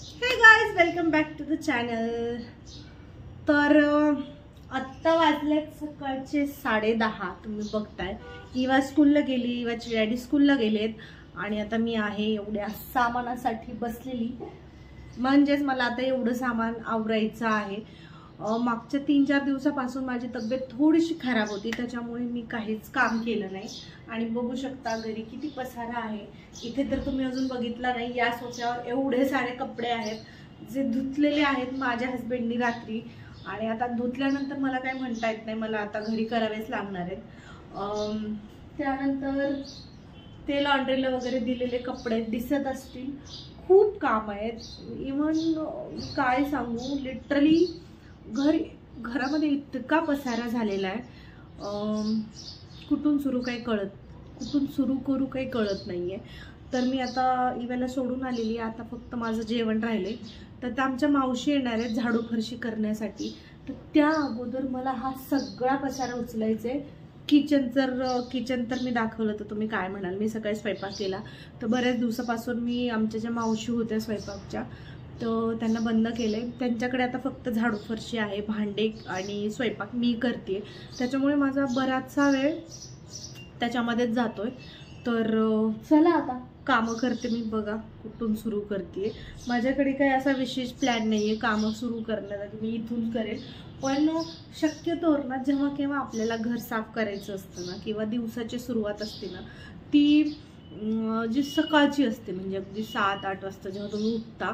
हे guys, welcome back to the channel. तर आत्ता वाजलेत सकाळचे 10:30। तुम्ही बघताय इवा स्कूलला गेली, इवाचे डॅडी स्कूलला गेलेत आणि आता मी आहे एवढ्या सामानासाठी बसलेली। म्हणजेच मला आता एवढं सामान आवरायचं आहे। मागच्या 3-4 दिवसापासून माझी तब्येत थोडीशी खराब होती, त्याच्यामुळे मी काहीच काम केलं नाही। आणि बघू शकता घरी किती पसारा आहे। इथे तर तुम्ही अजून बघितला नाही, या सोफ्यावर एवढे सारे कपडे आहेत जे धुतलेले आहेत माझ्या हस्बंडनी रात्री, आणि आता धुतल्यानंतर मला काय म्हणता येत नाही, मला आता घरी करावेच लागणार आहेत। त्यानंतर ते लॉन्ड्रीला वगैरे दिलेले कपडे दिसत असतील, खूप काम आहेत। इव्हन काय सांगू, लिटरली घरामध्ये इतका पसारा झालेला आहे, कुठून सुरू करू काही कळत नाहीये। तर मी आता इव्याला सोडून आलेली आहे, आता फक्त माझं जेवण राहिले। तर त्या आमच्या मावशी येणार आहेत झाडू फरशी करण्यासाठी, तर त्या अगोदर मला हा सगळा पसारा उचलायचा आहे। किचन तर मी दाखवलं तर तुम्ही काय म्हणाल, मी सकाळी स्वयंपाक केला। तर बऱ्याच दिवसापासून मी आमच्या ज्या मावशी होत्या स्वयंपाकच्या, तर त्यांना बंद केले। त्यांच्याकडे आता फक्त झाडू फरशी आहे, भांडे आणि स्वयंपाक मी करते, त्याच्यामुळे माझा बराचसा वेळ त्याच्यामध्येच जातोय। तर चला आता कामं करते मी, बघा कुठून सुरू करते। माझ्याकडे काही असा विशेष प्लॅन नाही आहे कामं सुरू करण्यासाठी, मी इथून करेन। पण शक्यतो ना जेव्हा केव्हा आपल्याला घर साफ करायचं असतं ना, किंवा दिवसाची सुरुवात असते ना, ती जी सकाळची असते, म्हणजे अगदी 7-8 वाजता जेव्हा तुम्ही उठता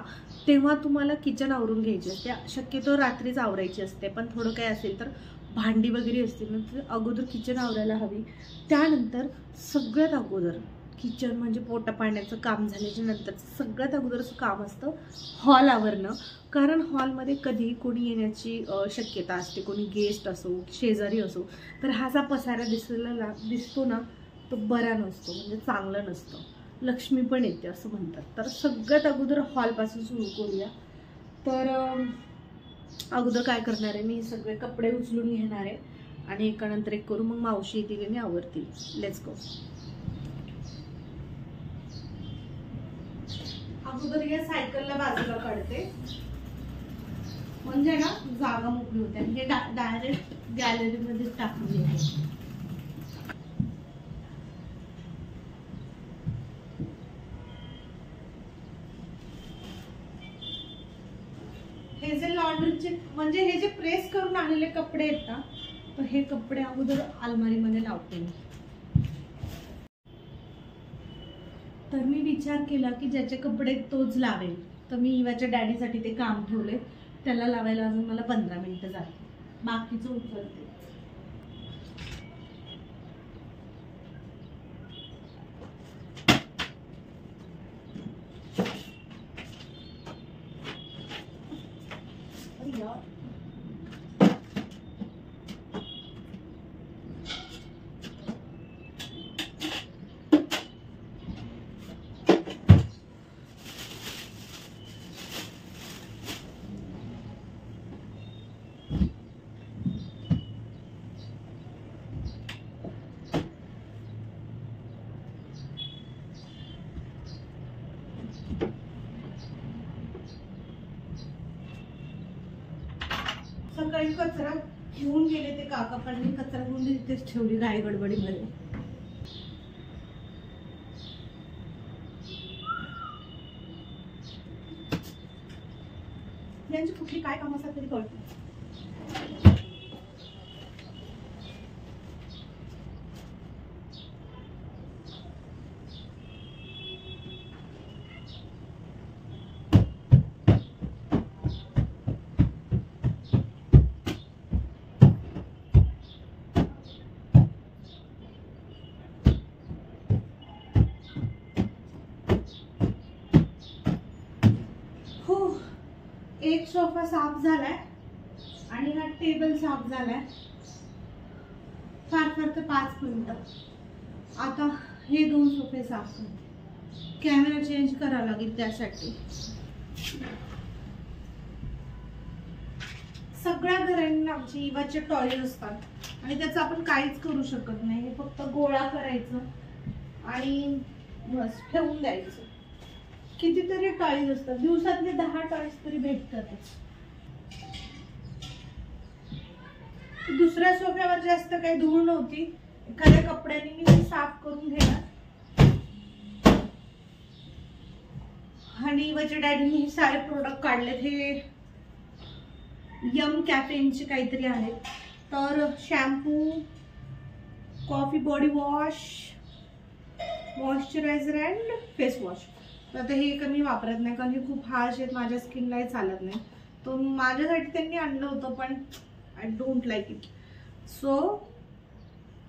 तेव्हा तुम्हाला किचन आवरून घ्यायची असते। शक्यतो रात्रीच आवरायची असते, पण थोडं काय असेल तर भांडी वगैरे असतील ना, तर अगोदर किचन आवरायला हवी। त्यानंतर सगळ्यात अगोदर किचन म्हणजे पोटा पाण्याचं काम झाल्याच्या नंतरचं सगळ्यात अगोदरचं काम असतं हॉल आवरणं, कारण हॉलमध्ये कधी कोणी येण्याची शक्यता असते, कोणी गेस्ट असो शेजारी असो, तर हा असा पसारा दिसतो ना, तो बरा नसतो, म्हणजे चांगलं नसतं, लक्ष्मी पण येते असं म्हणतात। तर सगळ्यात अगोदर हॉलपासून सुरू करूया। तर अगोदर काय करणार आहे, मी सगळे कपडे उचलून घेणार आहे आणि एकानंतर एक करू, मग मावशी येतील आणि आवरतील। Let's go. अगोदर या सायकलला बाजूला काढते, म्हणजे ना जागा मोकळी होते, आणि हे डायरेक्ट गॅलरीमध्ये टाकून देते। हे जे लॉन्ड्रीचे म्हणजे हे जे प्रेस करून आणलेले कपडे आहेत ना, तर हे कपडे अगोदर अलमारीमध्ये लावते मी। तर मी विचार केला की ज्याचे कपडे तोच लावेल, तर मी इवाच्या डॅडीसाठी ते काम ठेवले, त्याला लावायला अजून मला 15 मिनिटं जाते, बाकीचं उचलते। सकाळी कचरा घेऊन गेले ते काका, पण मी कचरा घेऊन तिथेच ठेवली घाई गडबडीमध्ये। यांची कुठली काय काम असतात तरी कळतं। एक सोफा साफ झालाय आणि हा टेबल साफ झालाय, फार तर 5 मिनिटं। आता हे 2 सोफे साफ करते, कॅमेरा चेंज करावा लागेल त्यासाठी। सगळ्या घरांना आमची इवाचे टॉयलेट असतात आणि त्याचं आपण काहीच करू शकत नाही, हे फक्त गोळा करायचं आणि बस ठेवून द्यायचं। कितीतरी टॉयज असतात, दिवसातले 10 टॉयज तरी भेटतातच. दुसऱ्या सोफ्यावर जास्त काही धूळ नव्हती, एखाद्या कपड्याने मी साफ करून घेणार. आणि माझ्या डॅडीने हे सारे प्रोडक्ट काढलेत. हे यम कॅफेनचे काहीतरी आहेत. तर shampoo, coffee body wash, moisturiser and face wash. तर आता हे कमी वापरत नाही कारण हे खूप हार्श आहेत, माझ्या स्किनलाही चालत नाही. तो माझ्यासाठी त्यांनी आणलं होतं पण I don't like it, so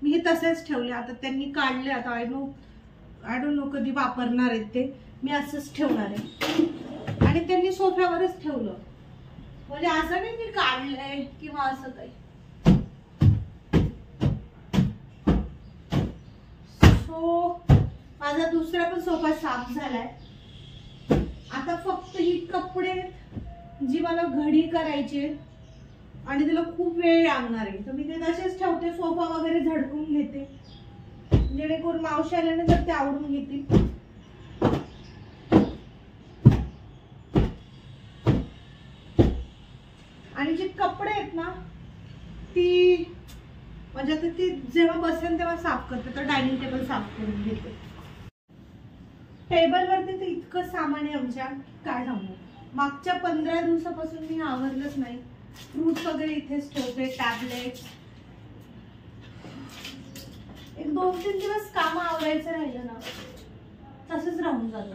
मी हे तसेच ठेवले. आता त्यांनी काढले, आता आय डोंट नो कधी वापरणार आहेत ते. मी असंच ठेवणार आहे. आणि त्यांनी सोफ्यावरच ठेवलं, म्हणजे असं नाही मी काढलंय किंवा असं काही. सो माझा दुसरा पण सोफा साफ झालाय. आता फक्त ही कपडे जी मला घडी करायचे आणि तिला खूप वेळ लागणार आहे, तर मी ते तसेच ठेवते. सोफा वगैरे झडकून घेते जेणेकरून मावशी आल्यानंतर ते आवडून घेतील. आणि जे कपडे आहेत ना ती म्हणजे आता ती जेव्हा बसेल तेव्हा साफ करते, तर डायनिंग टेबल साफ करून घेते. टेबलवरती तर इतकं सामान आहे आमच्या, काय सांगू. मागच्या 15 दिवसापासून मी आवरलंच नाही. फ्रूट्स वगैरे इथेच ठेवते, टॅबलेट. एक 2-3 दिवस काम आवरायचं राहिलं ना तसंच राहून जातं.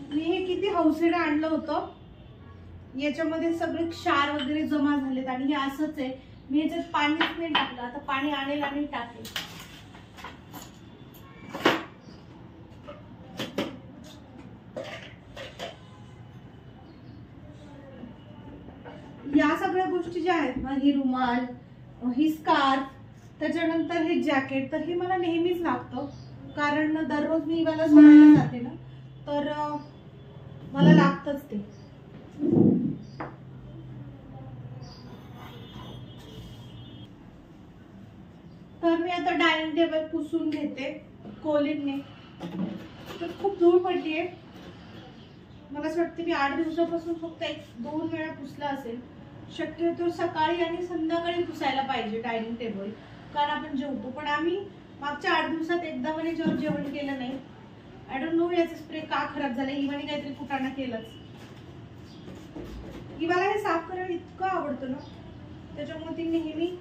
मी हे किती हौसेने आणलं होतं, याच्यामध्ये सगळे क्षार वगैरे जमा झालेत. आणि हे असंच आहे, मी याच्यात पाणीच नाही टाकलं. आता पाणी आणेल आणि टाकेल. या सगळ्या गोष्टी ज्या आहेत ना, ही रुमाल, ही स्कार्फ, त्याच्यानंतर हे जॅकेट, तर हे मला नेहमीच लागतं कारण दररोज मी मला सोडायला जाते ना, तर मला लागतच ते. तर मी आता डायनिंग टेबल पुसून घेते कोलिनने. तर खूप धूळ पडली आहे. मला असं वाटतं मी 8 दिवसापासून फक्त 1-2 वेळा पुसला असेल. शक्यतो सकाळी आणि संध्याकाळी पुसायला पाहिजे डायनिंग टेबल, कारण आपण जेवतो. पण आम्ही मागच्या 8 दिवसात एकदा पण याच्यावर जेवण केलं नाही. आय डोंट नो याचा स्प्रे का खराब झाला. इवाने काहीतरी कुटाणा केलंच. इवाला हे साफ करायला इतकं आवडतं ना, त्याच्यामुळे ती नेहमी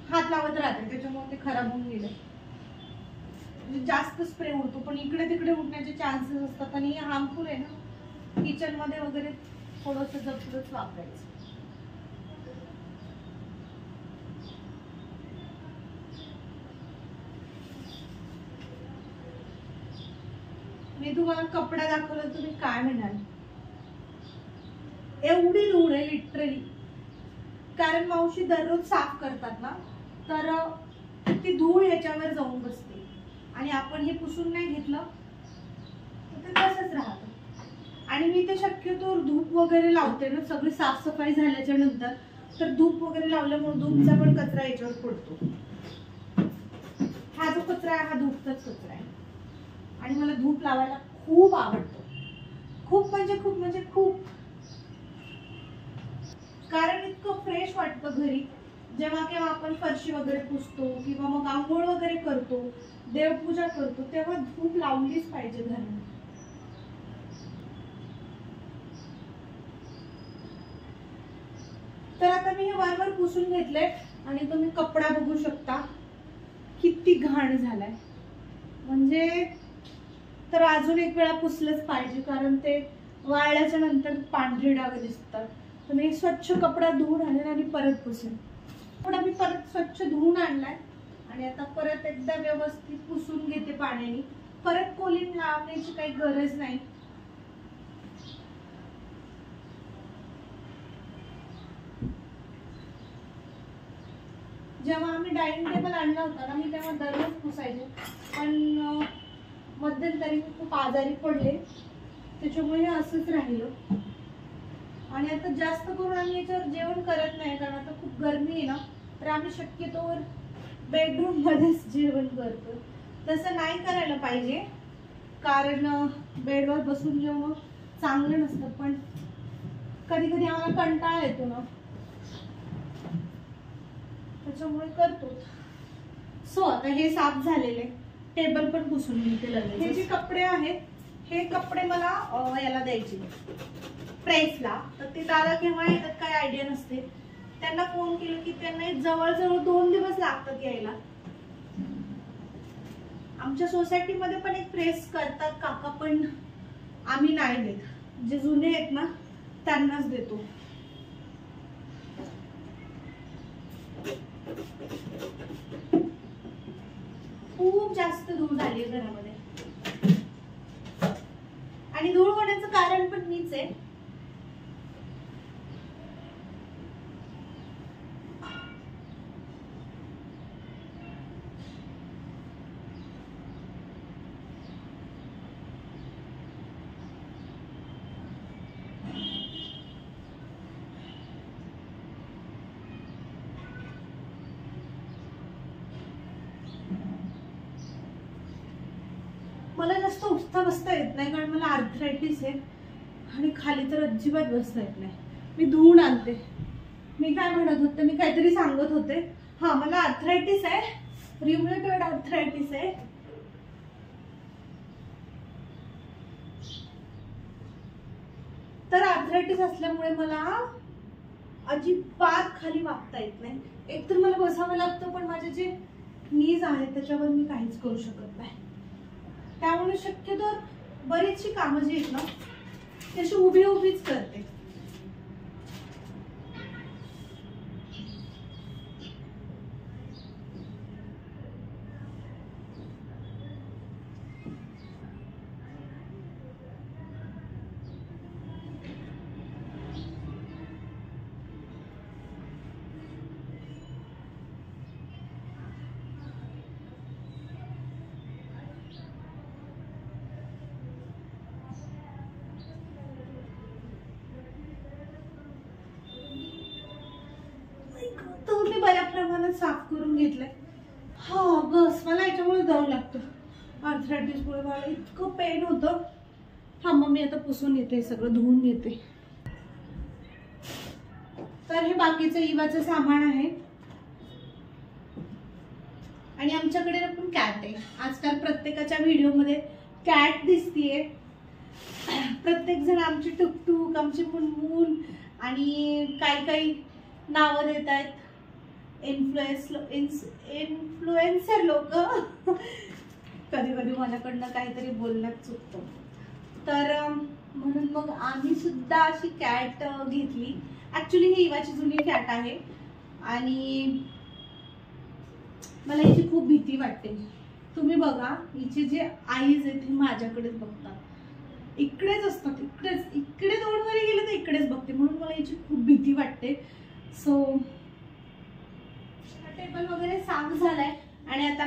हात लावत राहते, त्याच्यामुळे ते खराब होऊन गेले. जास्त स्प्रे होतो पण इकडे तिकडे उडण्याचे चान्सेस असतात आणि हे हार्मफुल आहे ना. किचन मध्ये वगैरे थोडंसं जपूनच वापरायचं. मी तुम्हाला कपडा दाखवला, तुम्ही काय म्हणाल. एवढी धूळ आहे लिटरली, कारण मावशी दररोज साफ करतात ना, तर ती धूळ याच्यावर जाऊन बसते आणि आपण हे पुसून नाही घेतलं तर ते तसंच राहतं. आणि मी ते शक्यतो धूप वगैरे लावते ना, सगळी साफसफाई झाल्याच्या नंतर, तर धूप वगैरे लावल्यामुळे धूपचा पण कचरा याच्यावर पडतो. हा जो कचरा आहे हा धूपचाच कचरा आहे. आणि मला धूप लावायला खूप आवडतो, खूप म्हणजे खूप. कारण इतकं फ्रेश वाटतं घरी जेव्हा केव्हा आपण फरशी वगैरे पुसतो किंवा मग आंघोळ वगैरे करतो, देवपूजा करतो, तेव्हा धूप लावलीच पाहिजे घरात. तर आता मी हे वारंवार पुसून घेतले आणि तुम्ही कपडा बघू शकता किती घाण झालाय. म्हणजे तर अजून एक वेळा पुसलंच पाहिजे, कारण ते वाळल्याच्या नंतर पांढरे डाग दिसतात. तर मी स्वच्छ कपडा धुवून आणेन आणि परत पुसेन. कपडा मी परत स्वच्छ धुवून आणलाय आणि आता परत एकदा व्यवस्थित पुसून घेते पाण्याने. परत कोलिन लावण्याची काही गरज नाही. जेव्हा आम्ही डायनिंग टेबल आणला होता ना, मी तेव्हा दररोज पुसायचे, पण मध्यंतरी मी खूप आजारी पडले, त्याच्यामुळे असंच राहिलं. आणि आता जास्त करून आम्ही याच्यावर जेवण करत नाही, कारण आता खूप गरमी आहे ना, तर आम्ही शक्यतोवर बेडरूम मध्येच जेवण करतो. तसं नाही करायला पाहिजे, कारण बेडवर बसून जेवणं चांगलं नसतं, पण कधी कधी आम्हाला कंटाळा येतो ना, त्याच्यामुळे करतो. सो आता हे साफ झालेले, टेबल पण पुसून घेते लगेच. हे जे कपडे आहेत, हे कपडे मला याला द्यायचे प्रेसला, तर ते दादा केव्हा येतात काय आयडिया नसते. त्यांना फोन केलं की त्यांना जवळजवळ 2 दिवस लागतात यायला. आमच्या सोसायटीमध्ये पण एक प्रेस करतात काका, पण आम्ही नाही देत, जे जुने आहेत ना त्यांनाच देतो. खूप जास्त धूळ झाली आहे घरामध्ये, आणि धूळ होण्याचं कारण पण मीच आहे. मला जास्त उठता बसता येत नाही, कारण मला आर्थरायटिस आहे आणि खाली तर अजिबात बसता येत नाही. मी धुवून आणते. मी काय म्हणत होते, मी काहीतरी सांगत होते. हा, मला आर्थरायटिस आहे, रिम्युटॉइड आर्थरायटिस आहे. तर आर्थरायटिस असल्यामुळे मला अजिबात खाली वाकता येत नाही. एकतर मला बसावं लागतं, पण माझे जे नीज आहेत त्याच्यावर मी काहीच करू शकत नाही. त्यामुळे शक्यतो बरीचशी कामं जी आहेत ना तशी उभीच करते. मी बऱ्या प्रमाणात साफ करून घेतलंय. हा बस, मला याच्यामुळे जाऊ लागतो. आर्थरायटिसमुळे मला इतकं पेन होतं. थांबा, मी आता पुसून येते, सगळं धुवून घेते. तर हे बाकीचं इवाचं सामान आहे. आणि आमच्याकडे पण कॅट आहे. आजकाल प्रत्येकाच्या व्हिडिओमध्ये कॅट दिसतीये. प्रत्येक जण आमची टुकटुक, आमची मुनमुन आणि काही नावं देत आहेत. इन्फ्लुएन्सर लोक. कधी कधी माझ्याकडनं काहीतरी बोलण्यात चुकतं. तर म्हणून मग आम्ही सुद्धा अशी कॅट घेतली. ऍक्च्युली ही इवाची जुनी कॅट आहे आणि मला हिची खूप भीती वाटते. तुम्ही बघा, हिचे जे आईज आहेत हे माझ्याकडेच बघतात, इकडेच असतात, इकडे दोन वर गेले तर इकडेच बघते, म्हणून मला हिची खूप भीती वाटते. सो टेबल वगैरे साफ झालाय आणि आता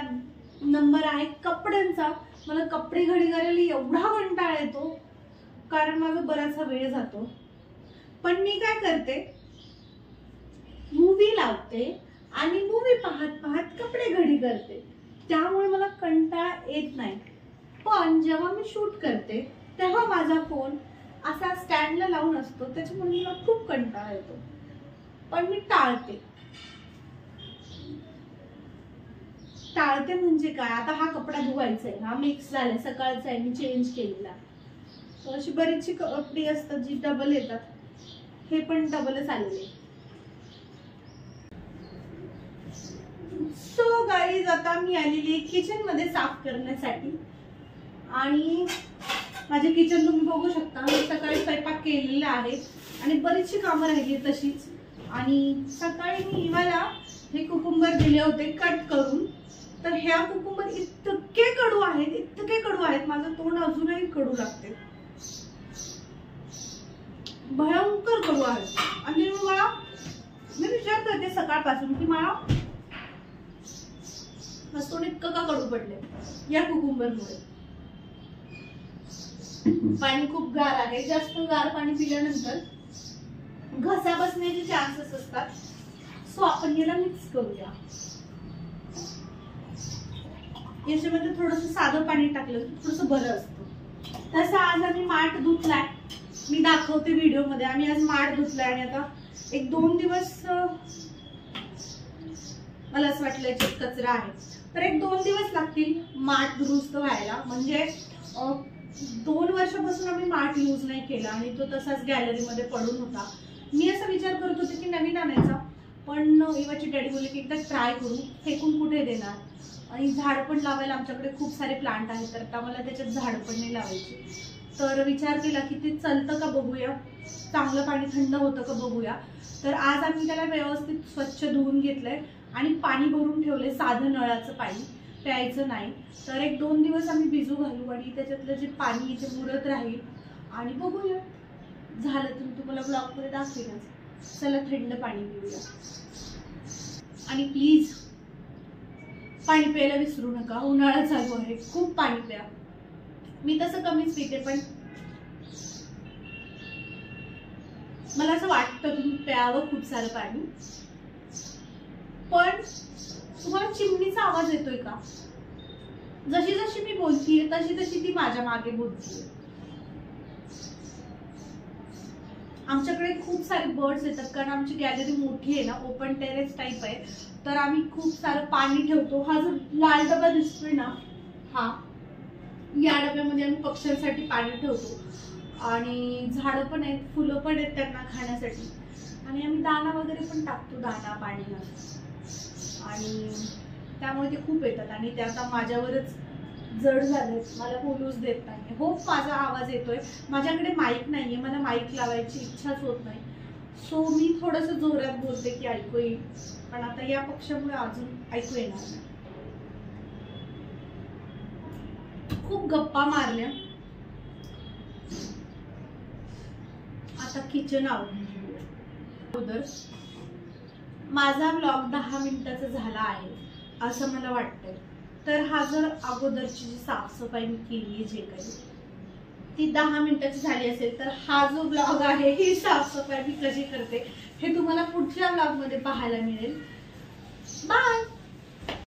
नंबर आहे कपड्यांचा. मला कपडे घडी करायला एवढा कंटाळा येतो कारण माझा बराचसा वेळ जातो. पण मी काय करते, मूवी लावते आणि मूवी पाहत पाहत कपडे घडी करते, त्यामुळे मला कंटाळा येत नाही. पण जेव्हा मी शूट करते तेव्हा माझा फोन असा स्टँडला लावून असतो, त्याच्यामुळे मला खूप कंटाळा येतो. पण मी टाळते म्हणजे काय, आता हा कपडा धुवायचा आहे, हा मिक्स झालाय, सकाळचा आहे, मी चेंज केलेला. अशी बरीचशी कपडे असतात जी डबल येतात, हे पण डबलच आलेले. सो गाईज, आता मी आलेली आहे किचन मध्ये साफ करण्यासाठी. आणि माझे किचन तुम्ही बघू शकता, मी सकाळी स्वयंपाक केलेला आहे आणि बरीचशी कामं राहिली तशीच. आणि सकाळी मी इवाला हे कुकुंबर दिले होते कट करून. तर ह्या कुकुंबर इतके कडू आहेत, माझं तोंड अजूनही कडू लागते, भयंकर कडू आहे. आणि मी विचार करते सकाळपासून की मला तोंड इतकं का कडू पडले या कुकुंबरमुळे. पाणी खूप गार आहे, जास्त गार पाणी पिल्यानंतर घसा बसण्याचे चान्सेस असतात. सो आपण याला मिक्स करूया. याच्यामध्ये थोडंसं साधं पाणी टाकलं तर थोडंसं बरं असतं. तसं आज आम्ही माठ धुतलाय, मी दाखवते व्हिडिओ मध्ये. आम्ही आज माठ धुतलाय आणि आता 1-2 दिवस मला असं वाटलं याच्यात कचरा आहे, तर 1-2 दिवस लागतील माठ दुरुस्त व्हायला. म्हणजे 2 वर्षापासून आम्ही माठ यूज नाही केला आणि तो तसाच गॅलरीमध्ये पडून होता. मी असा विचार करत होते की नवीन आणायचा, पण इवाची डॅडी बोलले की एकदा ट्राय करू, फेकून कुठे देणार. आणि झाड पण लावायला आमच्याकडे खूप सारे प्लांट आहेत, तर आता मला त्याच्यात झाड पण नाही लावायची. तर विचार केला की ते चालतं का बघूया, चांगलं पाणी थंड होतं का बघूया. तर आज आम्ही त्याला व्यवस्थित स्वच्छ धुवून घेतलंय आणि पाणी भरून ठेवलंय, साधं नळाचं पाणी, प्यायचं नाही. तर 1-2 दिवस आम्ही भिजू घालू आणि त्याच्यातलं जे पाणी इथे मुरत राहील आणि बघूया, झालं तर तुम्हाला ब्लॉगमध्ये दाखवेनच. चला थंड पाणी पिऊया. आणि प्लीज पाणी प्यायला विसरू नका, उन्हाळा चालू आहे, खूप पाणी प्या. मी तसं कमीच पिते, पण मला असं वाटतं तुम्ही प्यावं खूप सारं पाणी. पण तुम्हाला चिमणीचा आवाज येतोय का? जशी जशी मी बोलतीये तशी तशी ती माझ्या मागे बोलतीये. आमच्याकडे खूप सारे बर्ड्स येतात, कारण आमची गॅलरी मोठी आहे ना, ओपन टेरेस टाईप आहे. तर आम्ही खूप सारं पाणी ठेवतो. हा जो लाल डबा दिसतोय ना, हा, या डब्यामध्ये आम्ही पक्ष्यांसाठी पाणी ठेवतो. आणि झाडं पण आहेत, फुलं पण आहेत त्यांना खाण्यासाठी. आणि आम्ही दाणा वगैरे पण टाकतो, दाणा पाणी. आणि त्यामुळे ते खूप येतात आणि ते आता माझ्यावरच जड झाले, मला बोलूच देत नाही. हो, माझा आवाज येतोय. माझ्याकडे माईक नाहीये, मला माईक लावायची इच्छाच होत नाही. सो मी थोडस जोरात बोलते की ऐकू येईल, पण आता या पक्षामुळे अजून ऐकू येणार नाही. खूप गप्पा मारल्या, आता किचन अगोदर माझा व्लॉग 10 मिनिटाचा झाला आहे असं मला वाटतंय. तर हा जर अगोदरची जी साफसफाई मी केली आहे जे काही, ती 10 मिनिटाची झाली असेल, तर हा जो व्लॉग आहे, ही साफसफाई मी कशी करते हे तुम्हाला पुढच्या व्लॉग मध्ये पाहायला मिळेल. बाय.